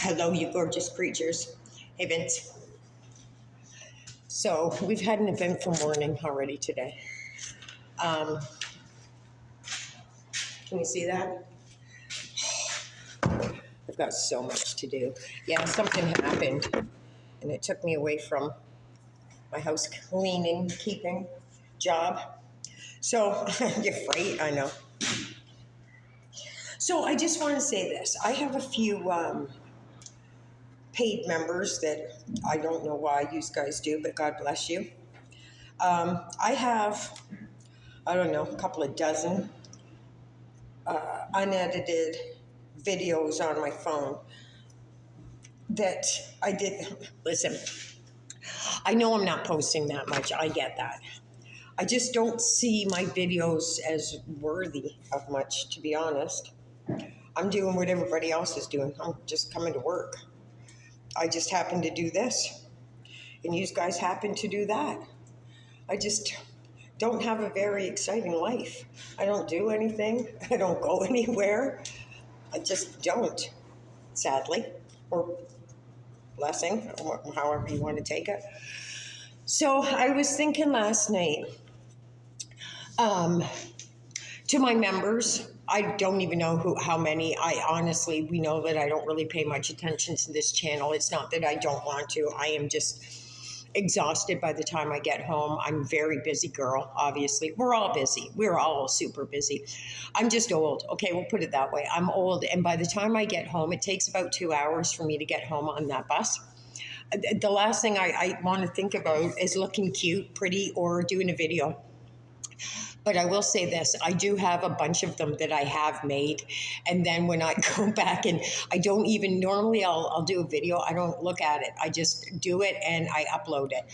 Hello, you gorgeous creatures. Hey, Vince. So, we've had an eventful morning already today. Um, can you see that? I've got so much to do. Yeah, something happened, and it took me away from my house cleaning, keeping job. So, you're right, I know. So, I just want to say this. I have a few paid members that I don't know why you guys do, but God bless you. I have, I don't know, a couple of dozen unedited videos on my phone that I did. Listen, I know I'm not posting that much. I get that. I just don't see my videos as worthy of much, to be honest. I'm doing what everybody else is doing. I'm just coming to work. I just happen to do this, and you guys happen to do that. I just don't have a very exciting life. I don't do anything. I don't go anywhere. I just don't, sadly, or blessing, or however you want to take it. So I was thinking last night, to my members, I don't even know how many. I honestly, we know that I don't really pay much attention to this channel. It's not that I don't want to. I am just exhausted by the time I get home. I'm a very busy girl, obviously. We're all busy. We're all super busy. I'm just old. Okay, we'll put it that way. I'm old, and by the time I get home, it takes about 2 hours for me to get home on that bus. The last thing I want to think about is looking cute, pretty, or doing a video. But I will say this, I do have a bunch of them that I have made. And then when I go back and I don't even, normally I'll do a video, I don't look at it. I just do it and I upload it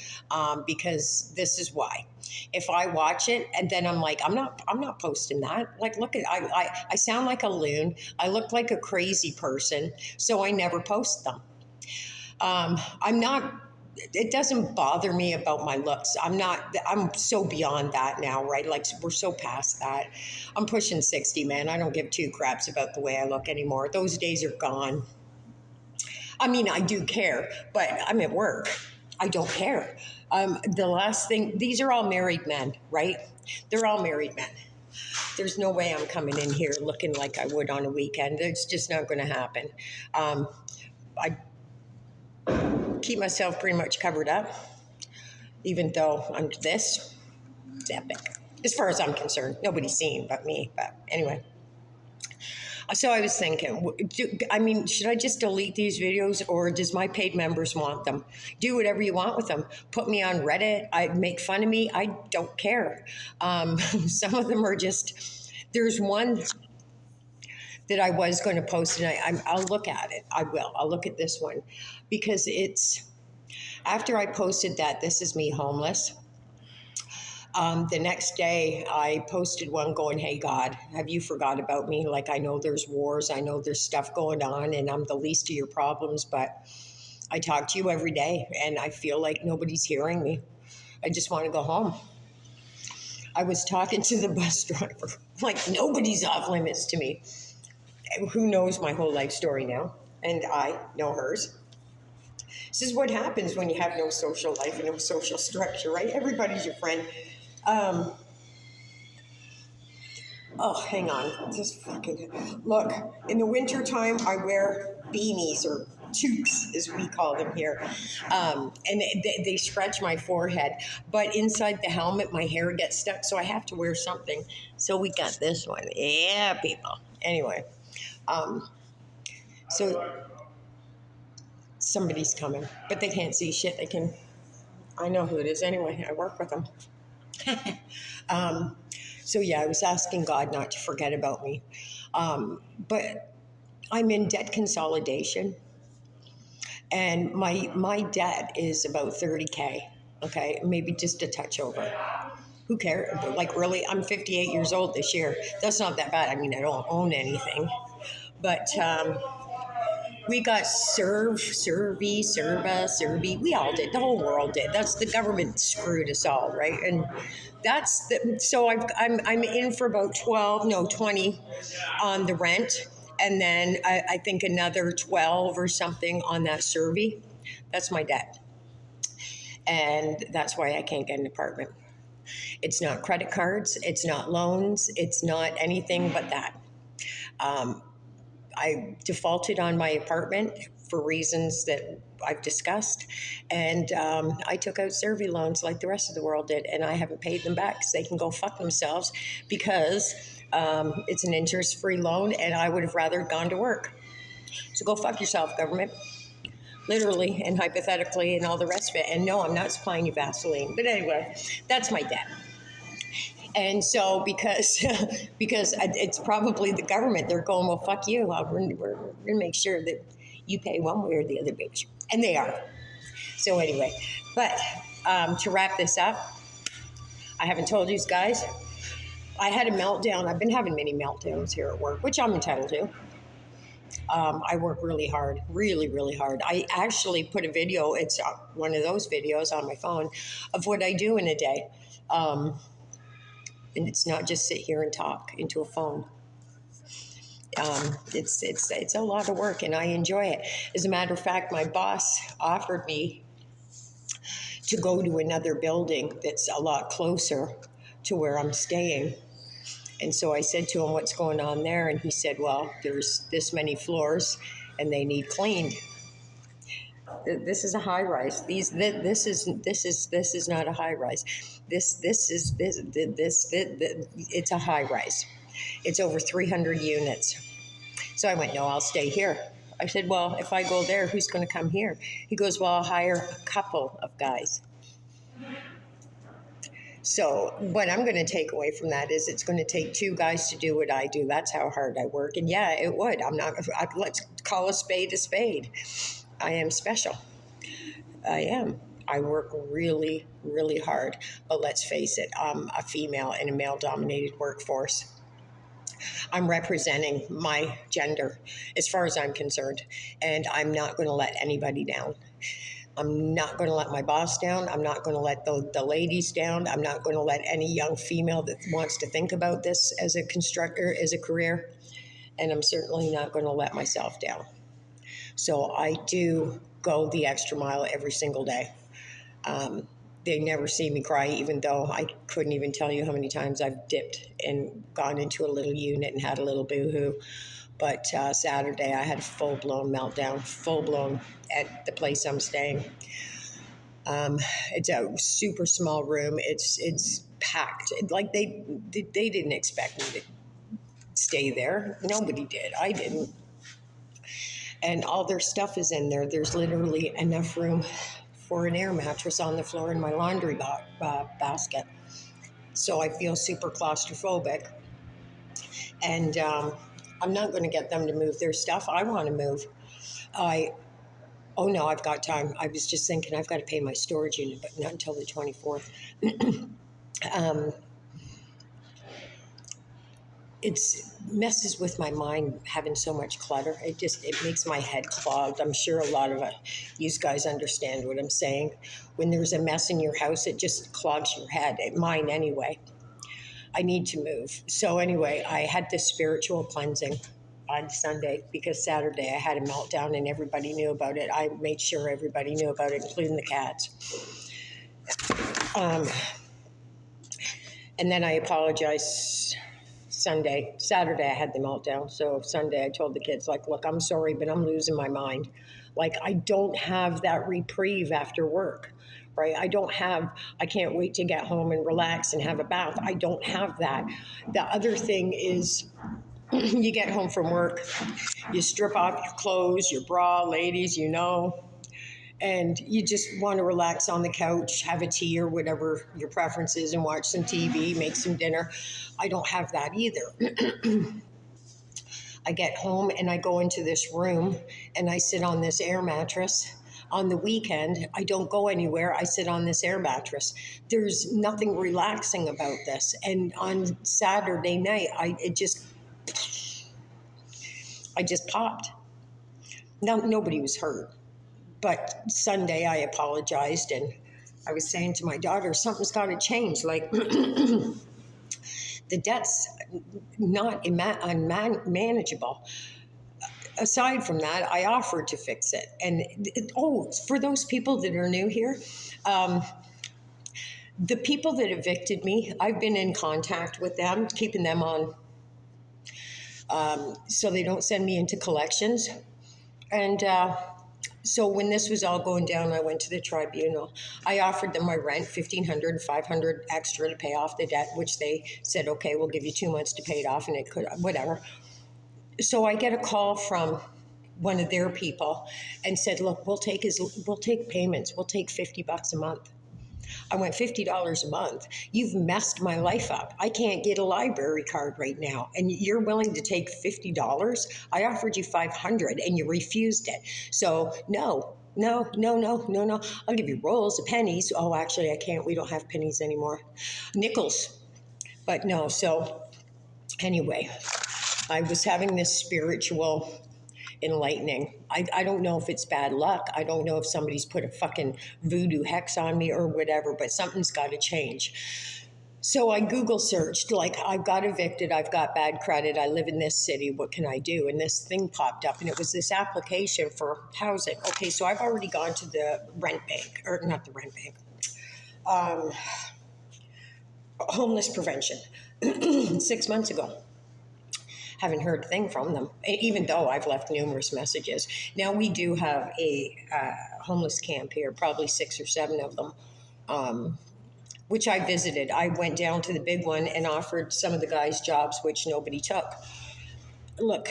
because this is why. If I watch it and then I'm like, I'm not posting that. Like, look at, I sound like a loon. I look like a crazy person. So I never post them. I'm not, it doesn't bother me about my looks. I'm so beyond that now, right? Like, we're so past that. I'm pushing 60, man. I don't give two craps about the way I look anymore. Those days are gone. I mean, I do care, but I'm at work. I don't care. The last thing, these are all married men, right? They're all married men. There's no way I'm coming in here looking like I would on a weekend. It's just not going to happen. I keep myself pretty much covered up, even though I'm this. It's epic. As far as I'm concerned, nobody's seen but me. But anyway. So I was thinking, should I just delete these videos, or does my paid members want them? Do whatever you want with them. Put me on Reddit. Make fun of me. I don't care. Some of them are just, there's one that I was going to post, and I'll look at it. I will. I'll look at this one because it's, after I posted that, this is me homeless. The next day I posted one going, hey God, have you forgot about me? Like, I know there's wars. I know there's stuff going on and I'm the least of your problems, but I talk to you every day and I feel like nobody's hearing me. I just want to go home. I was talking to the bus driver, like nobody's off limits to me. Who knows my whole life story now? And I know hers. This is what happens when you have no social life and no social structure, right? Everybody's your friend. Hang on. Just fucking look. In the wintertime, I wear beanies, or toques, as we call them here. And they scratch my forehead. But inside the helmet, my hair gets stuck, so I have to wear something. So we got this one. Yeah, people. Anyway. So somebody's coming, but they can't see shit. I know who it is anyway. I work with them. So yeah, I was asking God not to forget about me. But I'm in debt consolidation, and my debt is about 30K. Okay, maybe just a touch over. Who cares? Like, really, I'm 58 years old this year. That's not that bad. I mean, I don't own anything, but we got Servi. We all did. The whole world did. That's, the government screwed us all, right? And so I'm in for about 20 on the rent, And then I think another 12 or something on that survey. That's my debt. And that's why I can't get an apartment. It's not credit cards, it's not loans, it's not anything but that. Um, I defaulted on my apartment for reasons that I've discussed, and I took out survey loans like the rest of the world did, and I haven't paid them back because they can go fuck themselves because it's an interest-free loan, and I would have rather gone to work. So go fuck yourself, government. Literally and hypothetically and all the rest of it. And no, I'm not supplying you Vaseline. But anyway, that's my debt. And so because because it's probably the government, they're going, well, fuck you. We're going to make sure that you pay one way or the other, bitch. And they are. So anyway, but to wrap this up, I haven't told you guys, I had a meltdown. I've been having many meltdowns here at work, which I'm entitled to. I work really hard, really, really hard. I actually put a video, it's one of those videos on my phone, of what I do in a day. And it's not just sit here and talk into a phone. It's a lot of work, and I enjoy it. As a matter of fact, my boss offered me to go to another building that's a lot closer to where I'm staying. And so I said to him, what's going on there? And he said, well, there's this many floors and they need cleaned. This is a high rise. This is not a high rise. It's a high rise. It's over 300 units. So I went, no, I'll stay here. I said, well, if I go there, who's going to come here? He goes, well, I'll hire a couple of guys. So what I'm going to take away from that is it's going to take two guys to do what I do. That's how hard I work. And yeah, it would. Let's call a spade a spade. I am special. I am. I work really, really hard. But let's face it, I'm a female in a male-dominated workforce. I'm representing my gender as far as I'm concerned. And I'm not going to let anybody down. I'm not going to let my boss down. I'm not going to let the ladies down. I'm not going to let any young female that wants to think about this as a constructor, as a career. And I'm certainly not going to let myself down. So I do go the extra mile every single day. They never see me cry, even though I couldn't even tell you how many times I've dipped and gone into a little unit and had a little boo-hoo. But Saturday, I had a full-blown meltdown, full-blown at the place I'm staying. It's a super small room. It's packed. Like they didn't expect me to stay there. Nobody did. I didn't. And all their stuff is in there. There's literally enough room for an air mattress on the floor in my laundry basket. So I feel super claustrophobic. And I'm not going to get them to move their stuff. I want to move. Oh no, I've got time. I was just thinking I've got to pay my storage unit, but not until the 24th. It messes with my mind having so much clutter. It makes my head clogged. I'm sure a lot of you guys understand what I'm saying. When there's a mess in your house, it just clogs your head. Mine anyway. I need to move. So anyway, I had this spiritual cleansing on Sunday because Saturday I had a meltdown and everybody knew about it. I made sure everybody knew about it, including the cats. And then I apologized Saturday I had the meltdown. So Sunday I told the kids, like, look, I'm sorry, but I'm losing my mind. Like, I don't have that reprieve after work. Right? I can't wait to get home and relax and have a bath. I don't have that. The other thing is you get home from work, you strip off your clothes, your bra, ladies, and you just want to relax on the couch, have a tea or whatever your preference is and watch some TV, make some dinner. I don't have that either. I get home and I go into this room and I sit on this air mattress. On the weekend, I don't go anywhere. I sit on this air mattress. There's nothing relaxing about this. And on Saturday night, I just popped. Now, nobody was hurt. But Sunday, I apologized. And I was saying to my daughter, something's got to change. Like, the debt's not unmanageable. aside from that, I offered to fix it. And for those people that are new here, um, the people that evicted me, I've been in contact with them, keeping them on so they don't send me into collections. And so when this was all going down, I went to the tribunal. I offered them my rent, 1,500, 500 extra to pay off the debt, which they said, okay, we'll give you 2 months to pay it off, and it could, whatever. So I get a call from one of their people and said, look, we'll take payments. We'll take $50 a month. I went, $50 a month. You've messed my life up. I can't get a library card right now. And you're willing to take $50? I offered you 500 and you refused it. So no. I'll give you rolls of pennies. Oh, actually, I can't. We don't have pennies anymore. Nickels. But no. So anyway, I was having this spiritual enlightening. I don't know if it's bad luck. I don't know if somebody's put a fucking voodoo hex on me or whatever, but something's got to change. So I Google searched, like, I've got evicted, I've got bad credit, I live in this city, what can I do? And this thing popped up, and it was this application for housing. Okay, so I've already gone to the rent bank, or not the rent bank, homeless prevention 6 months ago. Haven't heard a thing from them, even though I've left numerous messages. Now, we do have a homeless camp here, probably 6 or 7 of them, which I visited. I went down to the big one and offered some of the guys jobs, which nobody took. Look,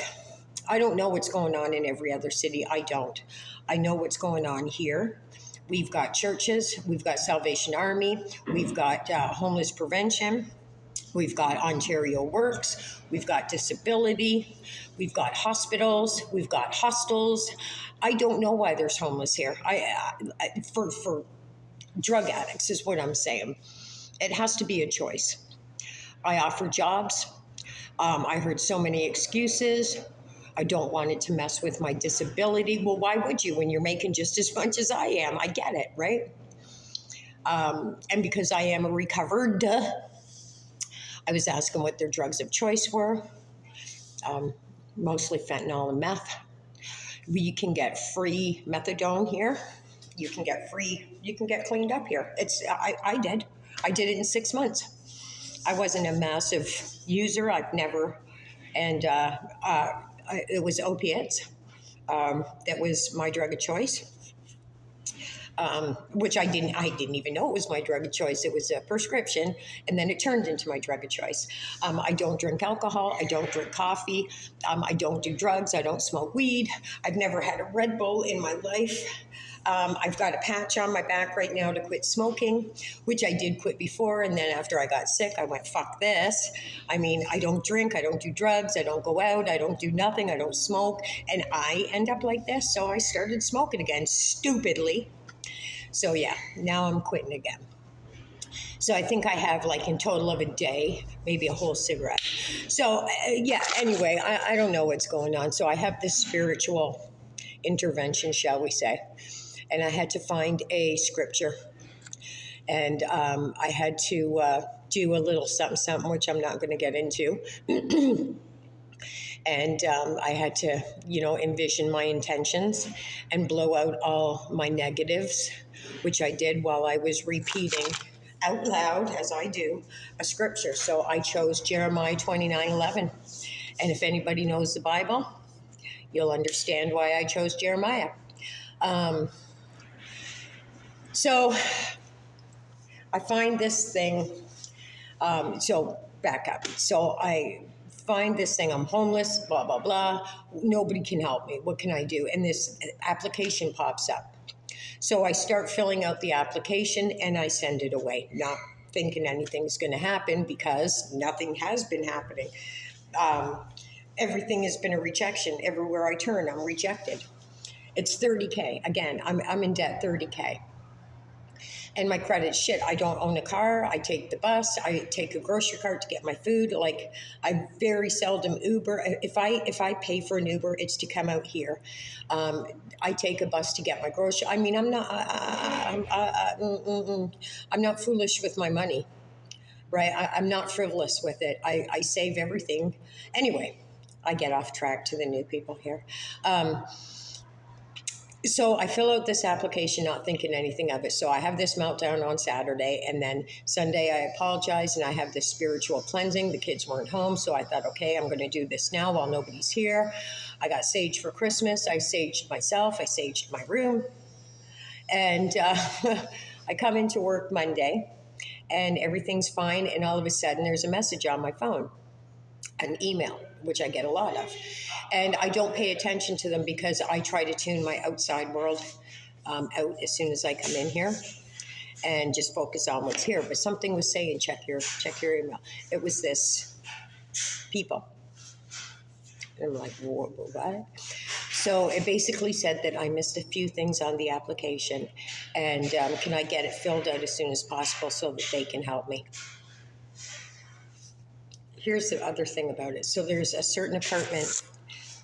I don't know what's going on in every other city. I don't. I know what's going on here. We've got churches, we've got Salvation Army, we've got homeless prevention. We've got Ontario Works, we've got disability, we've got hospitals, we've got hostels. I don't know why there's homeless here. For drug addicts is what I'm saying. It has to be a choice. I offer jobs. I heard so many excuses. I don't want it to mess with my disability. Well, why would you when you're making just as much as I am? I get it, right? And because I am a recovered, I was asking what their drugs of choice were, mostly fentanyl and meth. You can get free methadone here. You can get cleaned up here. I did it in 6 months. I wasn't a massive user. I've never, and it was opiates. That was my drug of choice. Which I didn't even know it was my drug of choice. It was a prescription, and then it turned into my drug of choice. I don't drink alcohol. I don't drink coffee. I don't do drugs. I don't smoke weed. I've never had a Red Bull in my life. I've got a patch on my back right now to quit smoking, which I did quit before. And then after I got sick, I went, fuck this. I mean, I don't drink. I don't do drugs. I don't go out. I don't do nothing. I don't smoke. And I end up like this. So I started smoking again, stupidly. So yeah, now I'm quitting again. So I think I have like in total of a day, maybe a whole cigarette. So yeah, anyway, I don't know what's going on. So I have this spiritual intervention, shall we say. And I had to find a scripture. And I had to do a little something, which I'm not going to get into. And I had to, envision my intentions and blow out all my negatives, which I did while I was repeating out loud, as I do, a scripture. So I chose Jeremiah 29:11. And if anybody knows the Bible, you'll understand why I chose Jeremiah. So I find this thing, so back up. So I find this thing, I'm homeless, blah, blah, blah. Nobody can help me. What can I do? And this application pops up. So I start filling out the application and I send it away, not thinking anything's going to happen because nothing has been happening. Everything has been a rejection. Everywhere I turn, I'm rejected. It's $30K. Again, I'm in debt $30K. And my credit's shit. I don't own a car. I take the bus. I take a grocery cart to get my food. Like, I very seldom Uber. If I pay for an Uber, it's to come out here. I take a bus to get my grocery. I mean, I'm not foolish with my money, right? I'm not frivolous with it. I save everything. Anyway, I get off track to the new people here. So I fill out this application not thinking anything of it. So I have this meltdown on Saturday, and then Sunday I apologize and I have this spiritual cleansing. The kids weren't home, so I thought, okay, I'm going to do this now while nobody's here. I got sage for Christmas. I saged myself. I saged my room. And I come into work Monday and everything's fine, and all of a sudden there's a message on my phone, an email, which I get a lot of. And I don't pay attention to them because I try to tune my outside world out as soon as I come in here and just focus on what's here. But something was saying, check your email. It was this people. And I'm like, what? So it basically said that I missed a few things on the application, and can I get it filled out as soon as possible so that they can help me? Here's the other thing about it. So there's a certain apartment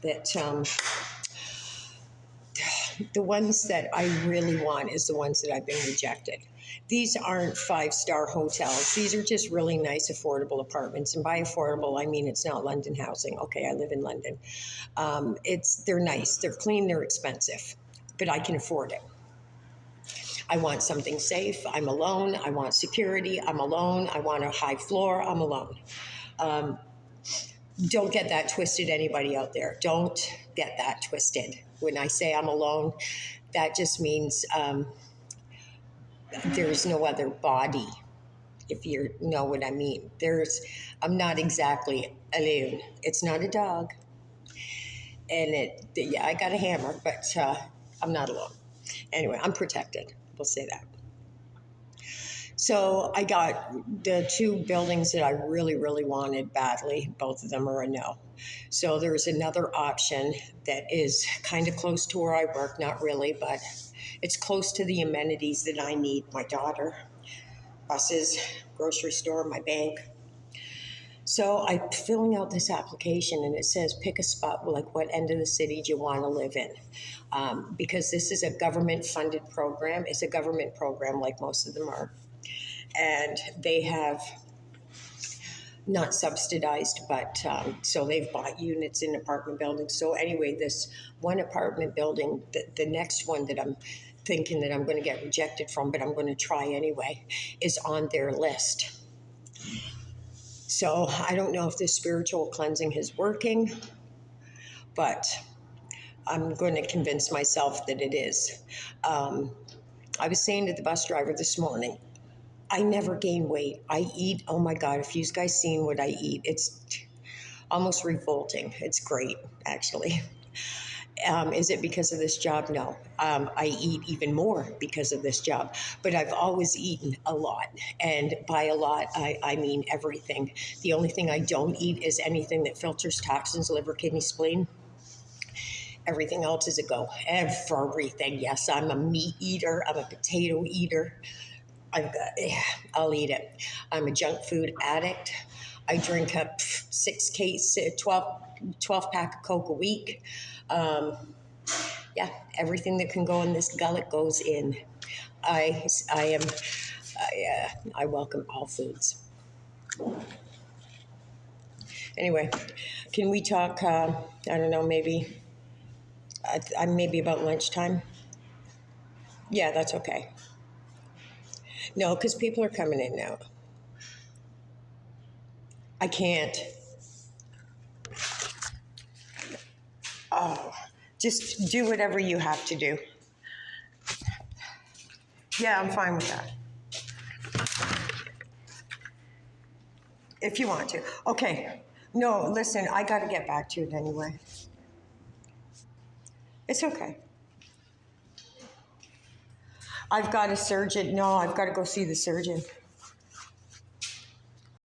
that the ones that I really want is the ones that I've been rejected. These aren't 5-star hotels. These are just really nice, affordable apartments. And by affordable, I mean it's not London housing. Okay, I live in London. They're nice, they're clean, they're expensive, but I can afford it. I want something safe. I'm alone. I want security. I'm alone. I want a high floor. I'm alone. Don't get that twisted, anybody out there. Don't get that twisted. When I say I'm alone, that just means there's no other body, if you know what I mean. I'm not exactly alone. It's not a dog. And I got a hammer, but I'm not alone. Anyway, I'm protected. We'll say that. So I got the 2 buildings that I really, really wanted badly. Both of them are a no. So there's another option that is kind of close to where I work. Not really, but it's close to the amenities that I need. My daughter, buses, grocery store, my bank. So I'm filling out this application, and it says pick a spot, like what end of the city do you want to live in? Because this is a government-funded program. It's a government program like most of them are. And they have not subsidized, but so they've bought units in apartment buildings. So anyway, this one apartment building, the next one that I'm thinking that I'm going to get rejected from, but I'm going to try anyway, is on their list. So I don't know if this spiritual cleansing is working, but I'm going to convince myself that it is. I was saying to the bus driver this morning, I never gain weight. I eat, oh my God, if you guys seen what I eat, it's almost revolting. It's great, actually. Is it because of this job? No. I eat even more because of this job, but I've always eaten a lot. And by a lot, I mean everything. The only thing I don't eat is anything that filters toxins, liver, kidney, spleen. Everything else is a go. Everything. Yes, I'm a meat eater. I'm a potato eater. I'll eat it. I'm a junk food addict. I drink a 12 pack of Coke a week. Everything that can go in this gullet goes in. I welcome all foods. Anyway, can we talk? I don't know, maybe about lunchtime. Yeah, that's okay. No, because people are coming in now. I can't. Oh, just do whatever you have to do. Yeah, I'm fine with that. If you want to. Okay. No, listen, I got to get back to it anyway. It's okay. I've got a surgeon. No, I've got to go see the surgeon.